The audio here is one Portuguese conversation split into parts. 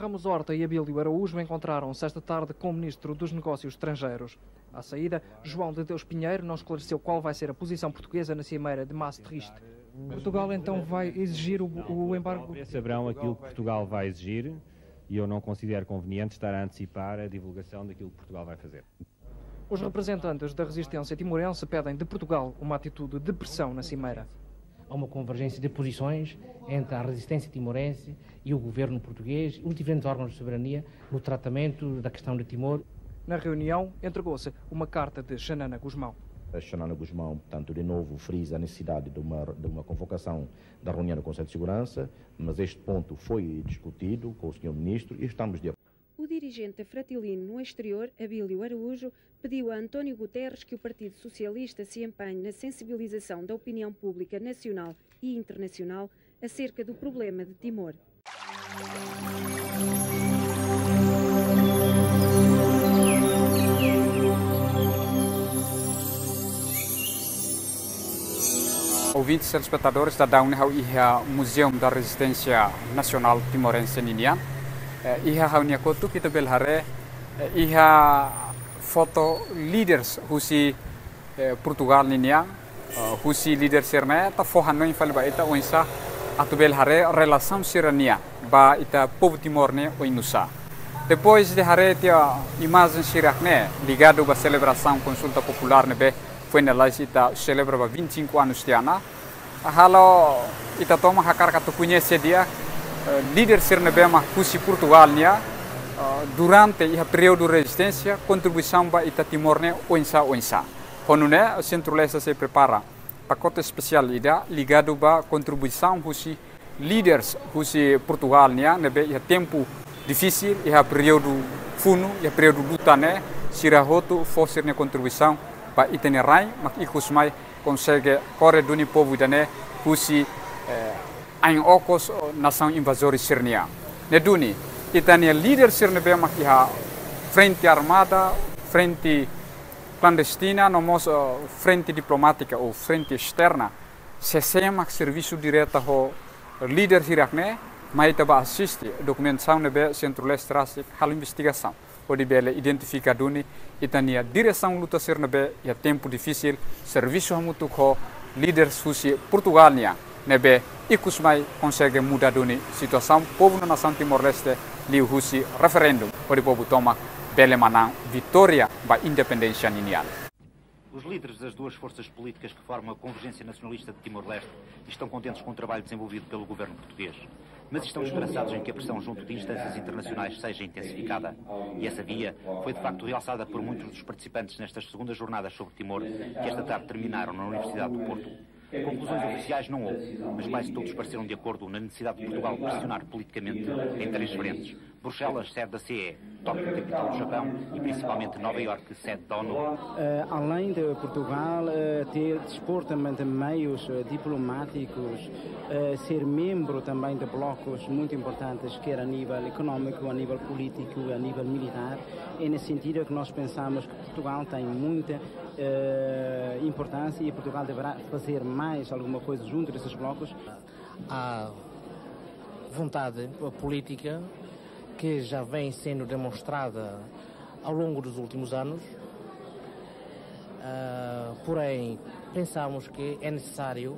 Ramos Horta e Abílio Araújo encontraram-se esta tarde com o Ministro dos Negócios Estrangeiros. À saída, João de Deus Pinheiro não esclareceu qual vai ser a posição portuguesa na cimeira de Maastricht. Portugal então vai exigir o embargo? Saberão aquilo que Portugal vai exigir e eu não considero conveniente estar a antecipar a divulgação daquilo que Portugal vai fazer. Os representantes da resistência timorense pedem de Portugal uma atitude de pressão na cimeira. Há uma convergência de posições entre a resistência timorense e o governo português e os diferentes órgãos de soberania no tratamento da questão de Timor. Na reunião, entregou-se uma carta de Xanana Gusmão. A Xanana Gusmão, portanto, de novo frisa a necessidade de uma convocação da reunião do Conselho de Segurança, mas este ponto foi discutido com o Sr. Ministro e estamos de acordo. O dirigente da Fratilino no exterior, Abílio Araújo, pediu a António Guterres que o Partido Socialista se empenhe na sensibilização da opinião pública nacional e internacional acerca do problema de Timor. Ouvintes e telespectadores da Daunihau Iha Museum da Resistência Nacional Timorense Ninian. Iha haunia kotu kita belhare iha foto leaders husi Portugal ninia husi leader sirne ta fohan no infal ba ita oinsa atu belhare relação sirania ba ita povo Timor-ne oinusa. Depois de hare tia imagem sirakne ligado ba celebração consulta popular nebe foi na ita celebra ba 25 anos tiana. Halo ita toma hakar katu conhece dia líder sirnebema husi Portugal nia durante o período de resistência contribuição para ita Timor-ne oinsa. Honune Centro-Leste se prepara pacote especial ida ligado ba contribuição husi líderes husi Portugal nia nebe ia tempo difícil ia período funo ia período lutane sirahoto fosirne contribuição para itinerai mak ikusmai consegue corre duni povo dane husi em okos nação invasora sirnia. Neduni itania líder sirnebe makiha frente armada, frente clandestina, nomos frente diplomática ou frente externa. Se semak serviço direto ho líder sirakne, mas taba assiste documentação nebe Centro-Leste trasik hal investigação. Odi bele identifica duni itania direção luta sirnebe ya tempo difícil serviço hamutuk ho líder susi Portugal nia nebe ikusmai consegue mudar duni situação povo na nação Timor-Leste liu husi referendum odi povo toma bele manang vitória ba independência ninial. Os líderes das duas forças políticas que formam a Convergência Nacionalista de Timor-Leste estão contentes com o trabalho desenvolvido pelo governo português, mas estão esperançados em que a pressão junto de instâncias internacionais seja intensificada. E essa via foi de facto realçada por muitos dos participantes nestas segundas jornadas sobre Timor, que esta tarde terminaram na Universidade do Porto. Conclusões oficiais não houve, mas quase todos pareceram de acordo na necessidade de Portugal pressionar politicamente em três frentes. Bruxelas, sede da CE, Tóquio, capital do Japão, e principalmente Nova Iorque, sede da ONU. Além de Portugal dispor também de meios diplomáticos, ser membro também de blocos muito importantes, quer a nível económico, a nível político, a nível militar, é nesse sentido que nós pensamos que Portugal tem muita importância e Portugal deverá fazer mais alguma coisa junto desses blocos. Há vontade política que já vem sendo demonstrada ao longo dos últimos anos, porém pensamos que é necessário,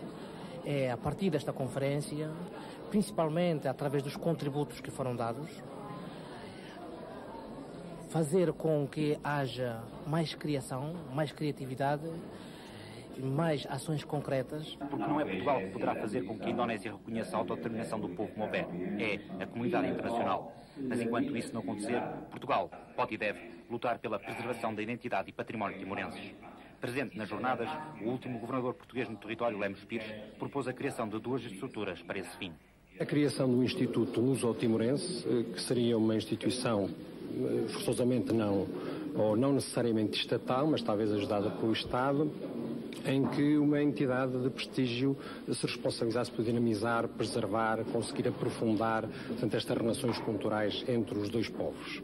a partir desta conferência, principalmente através dos contributos que foram dados, fazer com que haja mais criação, mais criatividade, mais ações concretas. Porque não é Portugal que poderá fazer com que a Indonésia reconheça a autodeterminação do povo Mober, é a comunidade internacional. Mas enquanto isso não acontecer, Portugal pode e deve lutar pela preservação da identidade e património timorenses. Presente nas jornadas, o último governador português no território, Lemos Pires, propôs a criação de duas estruturas para esse fim. A criação do Instituto Luso-Timorense, que seria uma instituição forçosamente não necessariamente estatal, mas talvez ajudada pelo Estado, em que uma entidade de prestígio se responsabilizasse por dinamizar, preservar, conseguir aprofundar, portanto, estas relações culturais entre os dois povos.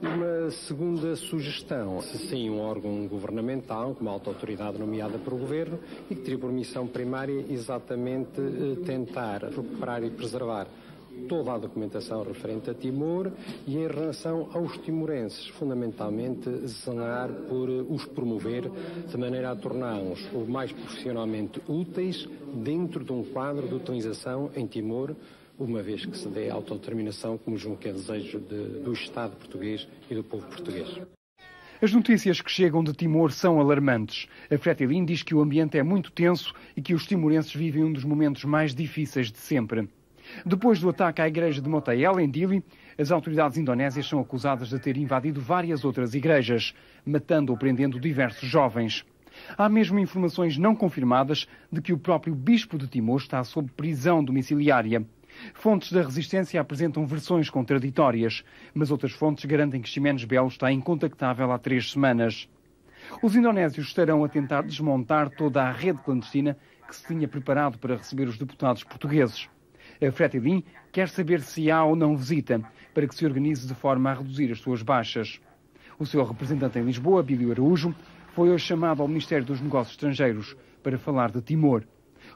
Uma segunda sugestão, se sim um órgão governamental, com uma alta autoridade nomeada pelo Governo, e que teria por missão primária exatamente tentar recuperar e preservar toda a documentação referente a Timor e em relação aos timorenses, fundamentalmente zelar por os promover de maneira a torná-los o mais profissionalmente úteis dentro de um quadro de utilização em Timor, uma vez que se dê a autodeterminação, como julgo que é desejo do Estado português e do povo português. As notícias que chegam de Timor são alarmantes. A Fretilin diz que o ambiente é muito tenso e que os timorenses vivem um dos momentos mais difíceis de sempre. Depois do ataque à igreja de Motael, em Dili, as autoridades indonésias são acusadas de ter invadido várias outras igrejas, matando ou prendendo diversos jovens. Há mesmo informações não confirmadas de que o próprio bispo de Timor está sob prisão domiciliária. Fontes da resistência apresentam versões contraditórias, mas outras fontes garantem que Ximenes Belo está incontactável há 3 semanas. Os indonésios estarão a tentar desmontar toda a rede clandestina que se tinha preparado para receber os deputados portugueses. A Fretilin quer saber se há ou não visita, para que se organize de forma a reduzir as suas baixas. O seu representante em Lisboa, Abílio Araújo, foi hoje chamado ao Ministério dos Negócios Estrangeiros para falar de Timor.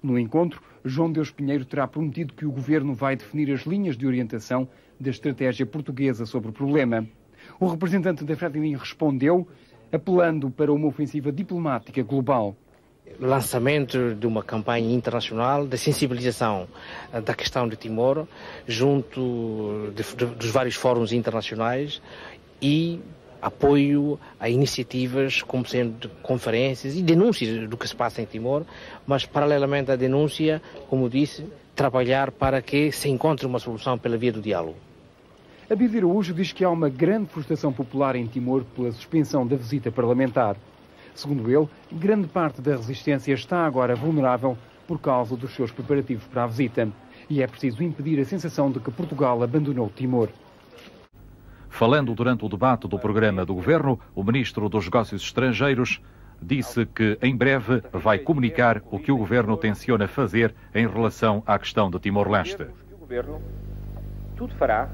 No encontro, João Deus Pinheiro terá prometido que o governo vai definir as linhas de orientação da estratégia portuguesa sobre o problema. O representante da Fretilin respondeu, apelando para uma ofensiva diplomática global. Lançamento de uma campanha internacional de sensibilização da questão de Timor, junto dos vários fóruns internacionais e apoio a iniciativas como sendo conferências e denúncias do que se passa em Timor, mas paralelamente à denúncia, como disse, trabalhar para que se encontre uma solução pela via do diálogo. Abílio Araújo diz que há uma grande frustração popular em Timor pela suspensão da visita parlamentar. Segundo ele, grande parte da resistência está agora vulnerável por causa dos seus preparativos para a visita. E é preciso impedir a sensação de que Portugal abandonou Timor. Falando durante o debate do programa do Governo, o Ministro dos Negócios Estrangeiros disse que em breve vai comunicar o que o Governo tenciona fazer em relação à questão de Timor-Leste. O Governo tudo fará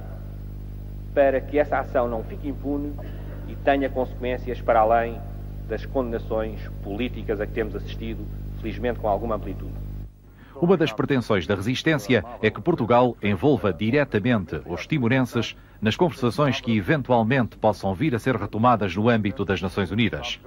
para que essa ação não fique impune e tenha consequências para além das condenações políticas a que temos assistido, felizmente com alguma amplitude. Uma das pretensões da resistência é que Portugal envolva diretamente os timorenses nas conversações que eventualmente possam vir a ser retomadas no âmbito das Nações Unidas.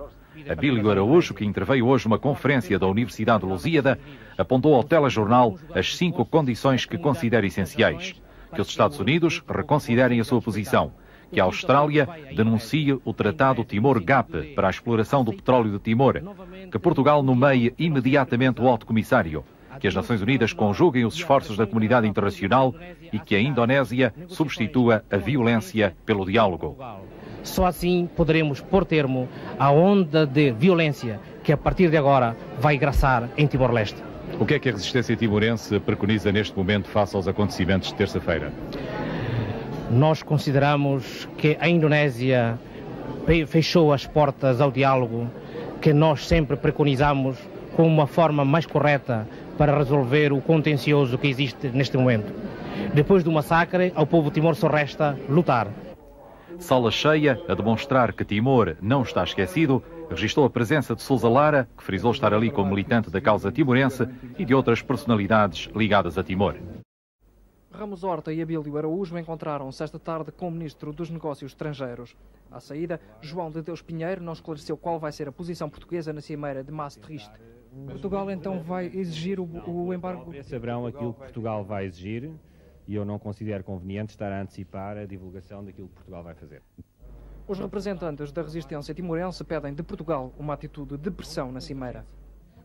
Abílio Araújo, que interveio hoje numa conferência da Universidade de Lusíada, apontou ao telejornal as 5 condições que considera essenciais. Que os Estados Unidos reconsiderem a sua posição, que a Austrália denuncie o Tratado Timor-GAP para a exploração do petróleo de Timor, que Portugal nomeie imediatamente o Alto Comissário, que as Nações Unidas conjuguem os esforços da comunidade internacional e que a Indonésia substitua a violência pelo diálogo. Só assim poderemos pôr termo à onda de violência que a partir de agora vai graçar em Timor-Leste. O que é que a resistência timorense preconiza neste momento face aos acontecimentos de terça-feira? Nós consideramos que a Indonésia fechou as portas ao diálogo, que nós sempre preconizamos como uma forma mais correta para resolver o contencioso que existe neste momento. Depois do massacre, ao povo Timor só resta lutar. Sala cheia, a demonstrar que Timor não está esquecido, registrou a presença de Sousa Lara, que frisou estar ali como militante da causa timorense, e de outras personalidades ligadas a Timor. Ramos Horta e Abílio Araújo encontraram-se esta tarde com o Ministro dos Negócios Estrangeiros. À saída, João de Deus Pinheiro não esclareceu qual vai ser a posição portuguesa na cimeira de Maastricht. Portugal então vai exigir o embargo? Saberão aquilo que Portugal vai exigir e eu não considero conveniente estar a antecipar a divulgação daquilo que Portugal vai fazer. Os representantes da resistência timorense pedem de Portugal uma atitude de pressão na cimeira.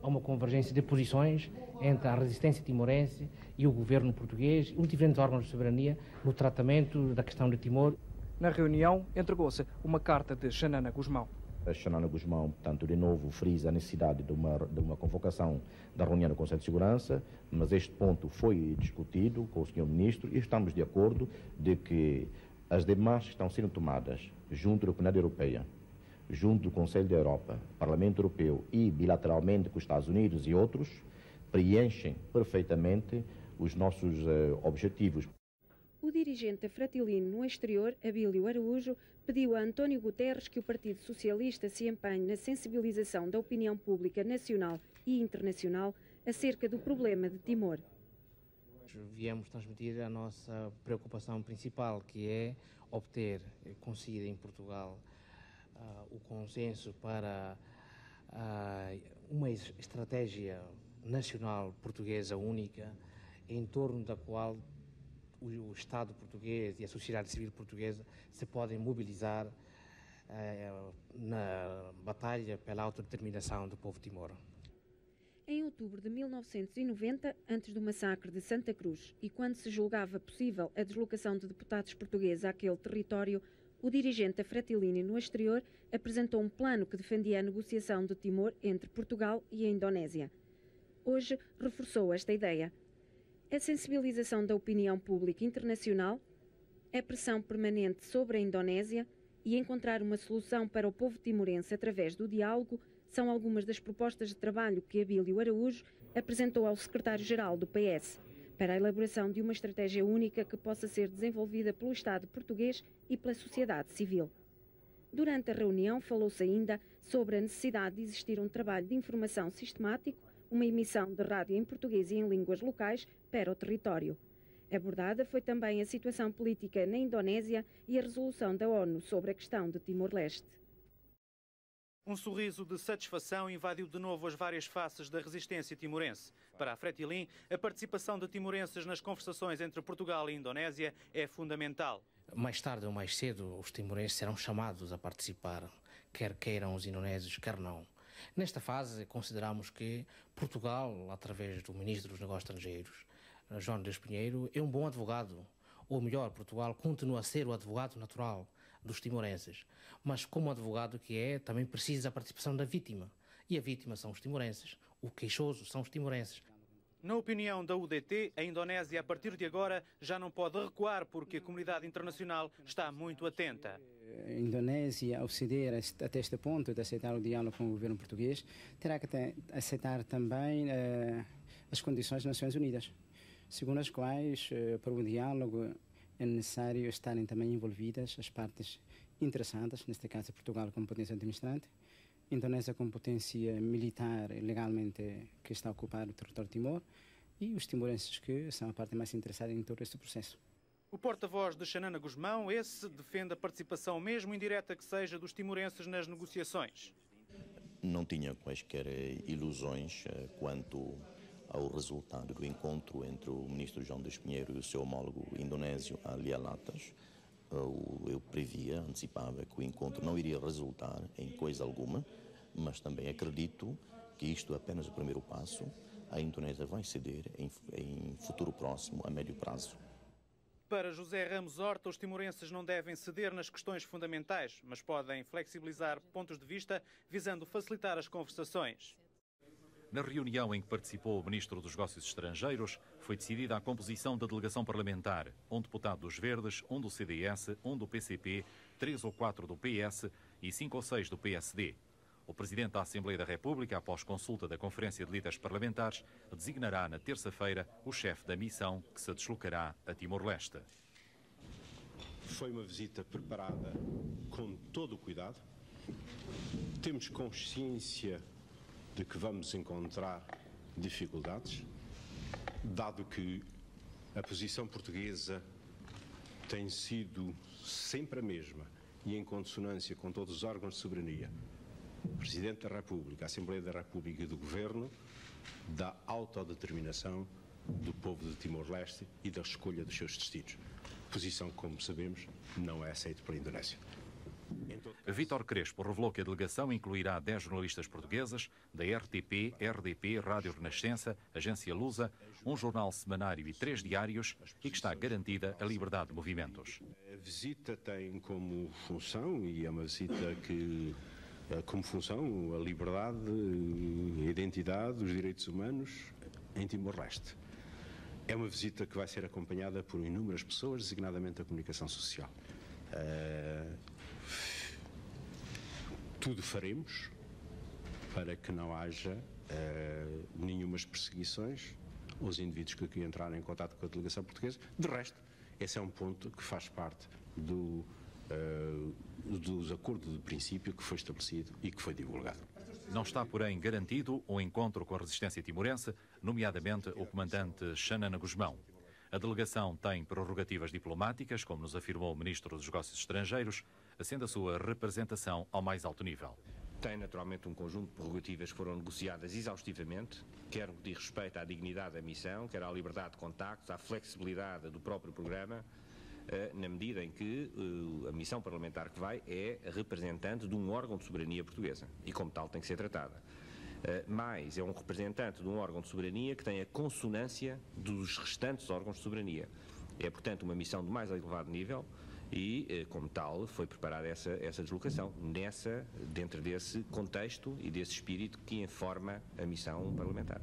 Há uma convergência de posições entre a resistência timorense e o governo português e os diferentes órgãos de soberania no tratamento da questão de Timor. Na reunião, entregou-se uma carta de Xanana Gusmão. A Xanana Gusmão, portanto, de novo frisa a necessidade de uma convocação da reunião do Conselho de Segurança, mas este ponto foi discutido com o Sr. Ministro e estamos de acordo de que as demais que estão sendo tomadas junto da Comunidade Europeia, junto do Conselho da Europa, Parlamento Europeu e bilateralmente com os Estados Unidos e outros, preenchem perfeitamente os nossos objetivos. O dirigente da Fretilin no exterior, Abílio Araújo, pediu a António Guterres que o Partido Socialista se empenhe na sensibilização da opinião pública nacional e internacional acerca do problema de Timor. viemos transmitir a nossa preocupação principal, que é obter, conseguir em Portugal o consenso para uma estratégia nacional portuguesa única, em torno da qual o Estado português e a sociedade civil portuguesa se podem mobilizar na batalha pela autodeterminação do povo de Timor. Em outubro de 1990, antes do massacre de Santa Cruz e quando se julgava possível a deslocação de deputados portugueses àquele território, o dirigente Afretilini no exterior apresentou um plano que defendia a negociação de Timor entre Portugal e a Indonésia. Hoje reforçou esta ideia. A sensibilização da opinião pública internacional, a pressão permanente sobre a Indonésia e encontrar uma solução para o povo timorense através do diálogo são algumas das propostas de trabalho que Abílio Araújo apresentou ao secretário-geral do PS para a elaboração de uma estratégia única que possa ser desenvolvida pelo Estado português e pela sociedade civil. Durante a reunião falou-se ainda sobre a necessidade de existir um trabalho de informação sistemático, uma emissão de rádio em português e em línguas locais para o território. Abordada foi também a situação política na Indonésia e a resolução da ONU sobre a questão de Timor-Leste. Um sorriso de satisfação invadiu de novo as várias faces da resistência timorense. Para Afretilin, a participação de timorenses nas conversações entre Portugal e Indonésia é fundamental. Mais tarde ou mais cedo, os timorenses serão chamados a participar, quer queiram os indonésios, quer não. Nesta fase, consideramos que Portugal, através do Ministro dos Negócios Estrangeiros, João de Deus Pinheiro, é um bom advogado. Ou melhor, Portugal continua a ser o advogado natural dos timorenses. Mas como advogado que é, também precisa da participação da vítima. E a vítima são os timorenses. O queixoso são os timorenses. Na opinião da UDT, a Indonésia, a partir de agora, já não pode recuar porque a comunidade internacional está muito atenta. A Indonésia, ao ceder até este ponto de aceitar o diálogo com o governo português, terá que aceitar também as condições das Nações Unidas, segundo as quais, para o diálogo, é necessário estarem também envolvidas as partes interessadas, neste caso Portugal como potência administrante, Indonésia como potência militar legalmente que está a ocupar o território de Timor e os timorenses que são a parte mais interessada em todo este processo. O porta-voz de Xanana Gusmão, esse defende a participação mesmo indireta que seja dos timorenses nas negociações. Não tinha quaisquer ilusões quanto ao resultado do encontro entre o ministro João Deus Pinheiro e o seu homólogo indonésio Ali Alatas. Eu previa, antecipava que o encontro não iria resultar em coisa alguma, mas também acredito que isto é apenas o primeiro passo. A Indonésia vai ceder em futuro próximo, a médio prazo. Para José Ramos Horta, os timorenses não devem ceder nas questões fundamentais, mas podem flexibilizar pontos de vista visando facilitar as conversações. Na reunião em que participou o Ministro dos Negócios Estrangeiros, foi decidida a composição da delegação parlamentar, um deputado dos Verdes, um do CDS, um do PCP, 3 ou 4 do PS e 5 ou 6 do PSD. O Presidente da Assembleia da República, após consulta da Conferência de Líderes Parlamentares, designará na terça-feira o chefe da missão que se deslocará a Timor-Leste. Foi uma visita preparada com todo o cuidado. Temos consciência de que vamos encontrar dificuldades, dado que a posição portuguesa tem sido sempre a mesma e em consonância com todos os órgãos de soberania. O Presidente da República, a Assembleia da República e do Governo, da autodeterminação do povo de Timor-Leste e da escolha dos seus destinos. Posição que, como sabemos, não é aceita pela Indonésia. Vítor Crespo revelou que a delegação incluirá 10 jornalistas portuguesas da RTP, RDP, Rádio Renascença, Agência Lusa, um jornal semanário e 3 diários e que está garantida a liberdade de movimentos. A visita tem como função, e é uma visita que como função, a liberdade, a identidade, os direitos humanos em Timor-Leste. É uma visita que vai ser acompanhada por inúmeras pessoas, designadamente a comunicação social. Tudo faremos para que não haja nenhumas perseguições aos indivíduos que aqui entraram em contato com a delegação portuguesa. De resto, esse é um ponto que faz parte dos acordos de princípio que foi estabelecido e que foi divulgado. Não está, porém, garantido um encontro com a resistência timorense, nomeadamente o comandante Xanana Gusmão. A delegação tem prerrogativas diplomáticas, como nos afirmou o Ministro dos Negócios Estrangeiros, sendo a sua representação ao mais alto nível. Tem naturalmente um conjunto de prerrogativas que foram negociadas exaustivamente, quer no que diz respeito à dignidade da missão, quer à liberdade de contactos, à flexibilidade do próprio programa, na medida em que a missão parlamentar que vai é representante de um órgão de soberania portuguesa e como tal tem que ser tratada. Mas é um representante de um órgão de soberania que tem a consonância dos restantes órgãos de soberania. É, portanto, uma missão de mais elevado nível e, como tal, foi preparada essa deslocação, dentro desse contexto e desse espírito que informa a missão parlamentar.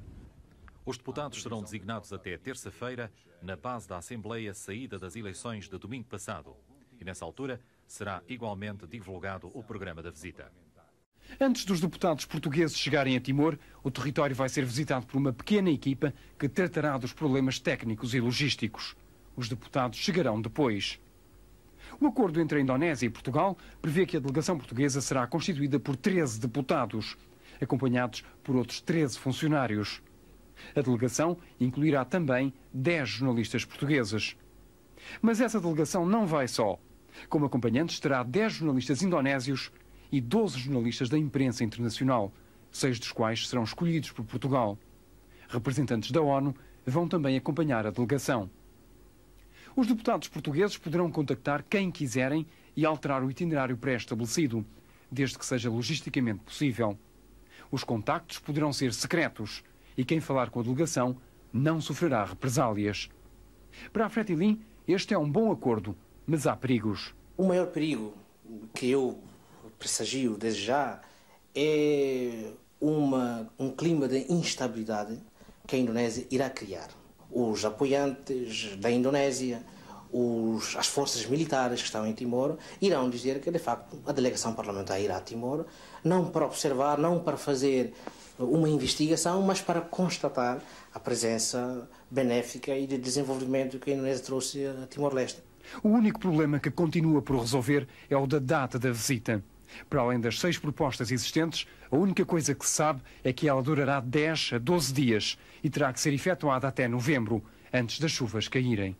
Os deputados serão designados até terça-feira, na base da Assembleia saída das eleições de domingo passado. E, nessa altura, será igualmente divulgado o programa da visita. Antes dos deputados portugueses chegarem a Timor, o território vai ser visitado por uma pequena equipa que tratará dos problemas técnicos e logísticos. Os deputados chegarão depois. O acordo entre a Indonésia e Portugal prevê que a delegação portuguesa será constituída por 13 deputados, acompanhados por outros 13 funcionários. A delegação incluirá também 10 jornalistas portugueses. Mas essa delegação não vai só. Como acompanhantes terá 10 jornalistas indonésios e 12 jornalistas da imprensa internacional, 6 dos quais serão escolhidos por Portugal. Representantes da ONU vão também acompanhar a delegação. Os deputados portugueses poderão contactar quem quiserem e alterar o itinerário pré-estabelecido, desde que seja logisticamente possível. Os contactos poderão ser secretos e quem falar com a delegação não sofrerá represálias. Para a Fretilin, este é um bom acordo, mas há perigos. O maior perigo que eu pressagio desde já é um clima de instabilidade que a Indonésia irá criar. Os apoiantes da Indonésia, as forças militares que estão em Timor, irão dizer que, de facto, a delegação parlamentar irá a Timor, não para observar, não para fazer uma investigação, mas para constatar a presença benéfica e de desenvolvimento que a Indonésia trouxe a Timor-Leste. O único problema que continua por resolver é o da data da visita. Para além das 6 propostas existentes, a única coisa que se sabe é que ela durará 10 a 12 dias e terá que ser efetuada até novembro, antes das chuvas caírem.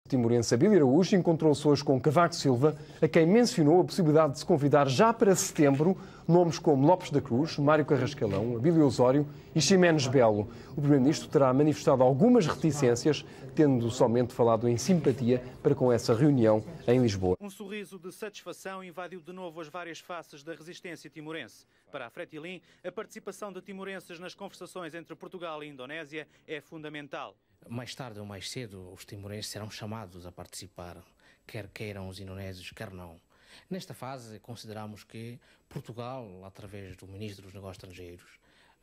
O timorense Abílio Araújo encontrou-se hoje com Cavaco Silva, a quem mencionou a possibilidade de se convidar já para setembro nomes como Lopes da Cruz, Mário Carrascalão, Abílio Osório e Ximenes Belo. O Primeiro-Ministro terá manifestado algumas reticências, tendo somente falado em simpatia para com essa reunião em Lisboa. Um sorriso de satisfação invadiu de novo as várias faces da resistência timorense. Para a Fretilin, a participação de timorenses nas conversações entre Portugal e Indonésia é fundamental. Mais tarde ou mais cedo, os timorenses serão chamados a participar, quer queiram os indonésios, quer não. Nesta fase, consideramos que Portugal, através do Ministro dos Negócios Estrangeiros,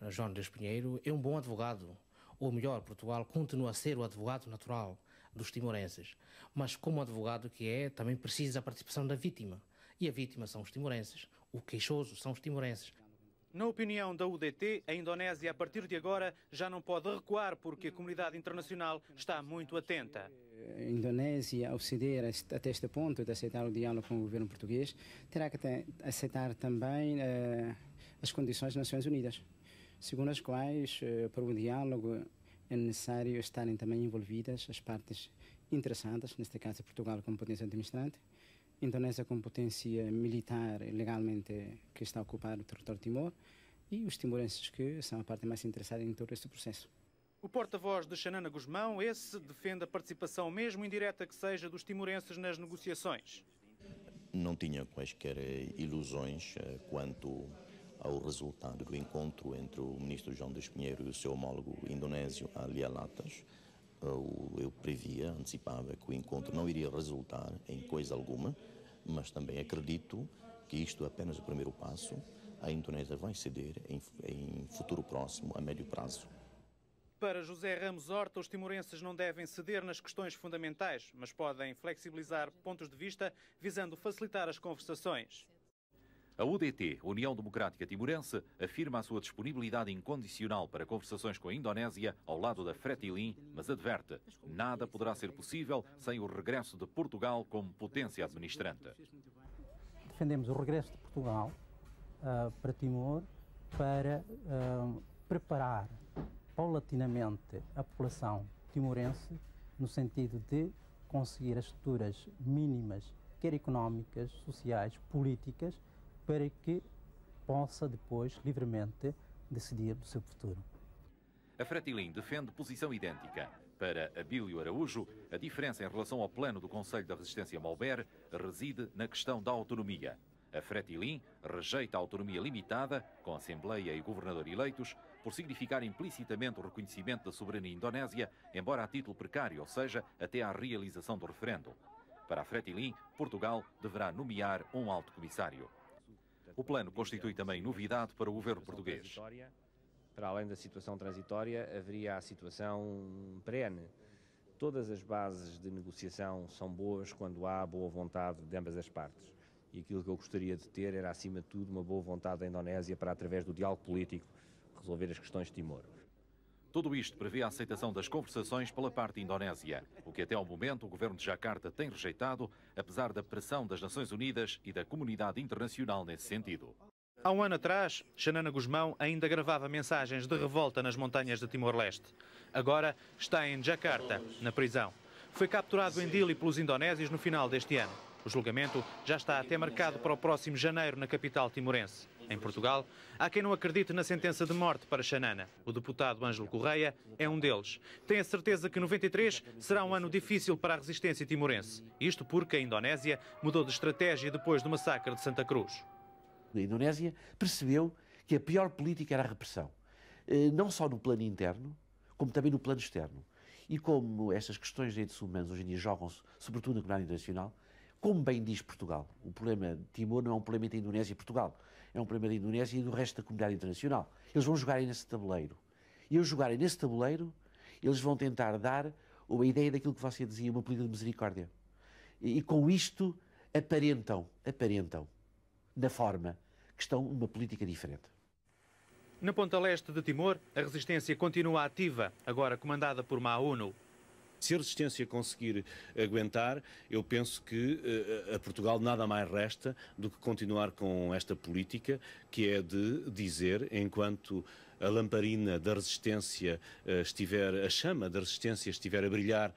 João Deus Pinheiro, é um bom advogado. Ou melhor, Portugal continua a ser o advogado natural dos timorenses. Mas como advogado que é, também precisa da participação da vítima. E a vítima são os timorenses. O queixoso são os timorenses. Na opinião da UDT, a Indonésia, a partir de agora, já não pode recuar porque a comunidade internacional está muito atenta. A Indonésia, ao ceder até este ponto de aceitar o diálogo com o governo português, terá que aceitar também as condições das Nações Unidas, segundo as quais, para o diálogo, é necessário estarem também envolvidas as partes interessadas, neste caso Portugal como potência administrante, Indonésia como potência militar legalmente que está a ocupar o território de Timor e os timorenses que são a parte mais interessada em todo este processo. O porta-voz de Xanana Gusmão, esse defende a participação, mesmo indireta que seja, dos timorenses nas negociações. Não tinha quaisquer ilusões quanto ao resultado do encontro entre o ministro João Deus Pinheiro e o seu homólogo indonésio Ali Alatas. Eu previa, antecipava que o encontro não iria resultar em coisa alguma, mas também acredito que isto é apenas o primeiro passo. A Indonésia vai ceder em futuro próximo, a médio prazo. Para José Ramos Horta, os timorenses não devem ceder nas questões fundamentais, mas podem flexibilizar pontos de vista visando facilitar as conversações. A UDT, União Democrática Timorense, afirma a sua disponibilidade incondicional para conversações com a Indonésia ao lado da Fretilin, mas adverte, nada poderá ser possível sem o regresso de Portugal como potência administrante. Defendemos o regresso de Portugal para Timor para preparar paulatinamente a população timorense no sentido de conseguir as estruturas mínimas, quer económicas, sociais, políticas, para que possa depois livremente decidir do seu futuro. A Fretilin defende posição idêntica. Para Abílio Araújo, a diferença em relação ao plano do Conselho da Resistência Molber reside na questão da autonomia. A Fretilin rejeita a autonomia limitada, com Assembleia e Governador eleitos, por significar implicitamente o reconhecimento da soberania indonésia, embora a título precário, ou seja, até à realização do referendo. Para a Fretilin, Portugal deverá nomear um alto comissário. O plano constitui também novidade para o governo português. Para além da situação transitória, haveria a situação perene. Todas as bases de negociação são boas quando há boa vontade de ambas as partes. E aquilo que eu gostaria de ter era, acima de tudo, uma boa vontade da Indonésia para, através do diálogo político, resolver as questões de Timor. Tudo isto prevê a aceitação das conversações pela parte indonésia, o que até ao momento o governo de Jacarta tem rejeitado, apesar da pressão das Nações Unidas e da comunidade internacional nesse sentido. Há um ano atrás, Xanana Gusmão ainda gravava mensagens de revolta nas montanhas de Timor-Leste. Agora está em Jacarta, na prisão. Foi capturado em Dili pelos indonésios no final deste ano. O julgamento já está até marcado para o próximo janeiro na capital timorense. Em Portugal, há quem não acredite na sentença de morte para Xanana. O deputado Ângelo Correia é um deles. Tem a certeza que 93 será um ano difícil para a resistência timorense. Isto porque a Indonésia mudou de estratégia depois do massacre de Santa Cruz. A Indonésia percebeu que a pior política era a repressão. Não só no plano interno, como também no plano externo. E como estas questões de direitos humanos hoje em dia jogam-se, sobretudo na comunidade internacional, como bem diz Portugal, o problema de Timor não é um problema entre a Indonésia e Portugal, é um problema da Indonésia e do resto da comunidade internacional. Eles vão jogarem nesse tabuleiro. E ao jogarem nesse tabuleiro, eles vão tentar dar uma ideia daquilo que você dizia, uma política de misericórdia. E com isto aparentam, na forma, que estão numa política diferente. Na ponta leste de Timor, a resistência continua ativa, agora comandada por Maunu. Se a resistência conseguir aguentar, eu penso que a Portugal nada mais resta do que continuar com esta política, que é de dizer, enquanto a lamparina da resistência a chama da resistência estiver a brilhar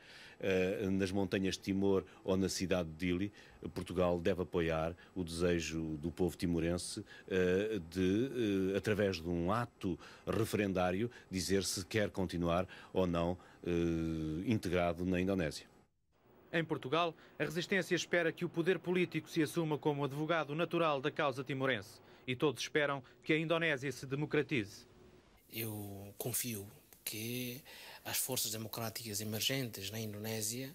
nas montanhas de Timor ou na cidade de Dili, Portugal deve apoiar o desejo do povo timorense de, através de um ato referendário, dizer se quer continuar ou não integrado na Indonésia. Em Portugal, a resistência espera que o poder político se assuma como advogado natural da causa timorense. E todos esperam que a Indonésia se democratize. Eu confio que as forças democráticas emergentes na Indonésia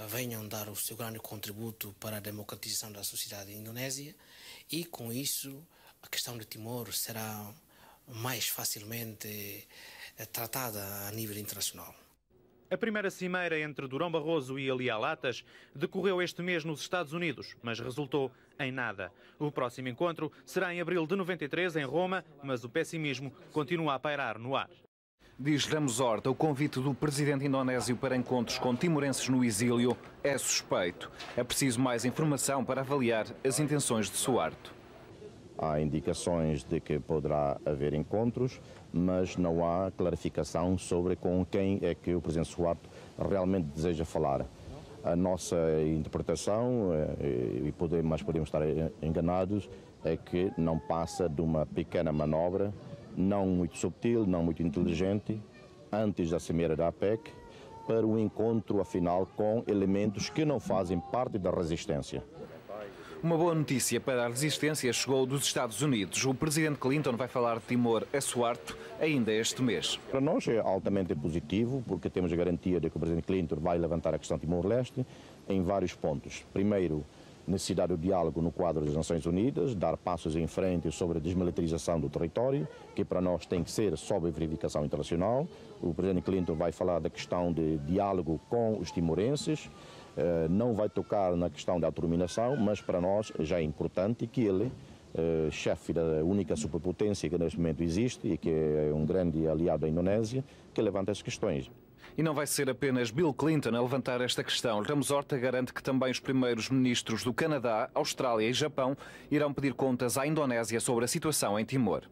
venham dar o seu grande contributo para a democratização da sociedade indonésia e, com isso, a questão de Timor será mais facilmente tratada a nível internacional. A primeira cimeira entre Durão Barroso e Elia Latas decorreu este mês nos Estados Unidos, mas resultou em nada. O próximo encontro será em abril de 93, em Roma, mas o pessimismo continua a pairar no ar. Diz Ramos Horta, o convite do presidente indonésio para encontros com timorenses no exílio é suspeito. É preciso mais informação para avaliar as intenções de Suharto. Há indicações de que poderá haver encontros, mas não há clarificação sobre com quem é que o presidente Suharto realmente deseja falar. A nossa interpretação, mas podemos estar enganados, é que não passa de uma pequena manobra, não muito subtil, não muito inteligente, antes da cimeira da APEC, para um encontro, afinal, com elementos que não fazem parte da resistência. Uma boa notícia para a resistência chegou dos Estados Unidos. O presidente Clinton vai falar de Timor a Suharto ainda este mês. Para nós é altamente positivo, porque temos a garantia de que o presidente Clinton vai levantar a questão de Timor-Leste em vários pontos. Primeiro, necessidade do diálogo no quadro das Nações Unidas, dar passos em frente sobre a desmilitarização do território, que para nós tem que ser sob verificação internacional. O presidente Clinton vai falar da questão de diálogo com os timorenses, não vai tocar na questão da autodominação, mas para nós já é importante que ele, chefe da única superpotência que neste momento existe e que é um grande aliado da Indonésia, que levante essas questões. E não vai ser apenas Bill Clinton a levantar esta questão. Ramos Horta garante que também os primeiros ministros do Canadá, Austrália e Japão irão pedir contas à Indonésia sobre a situação em Timor.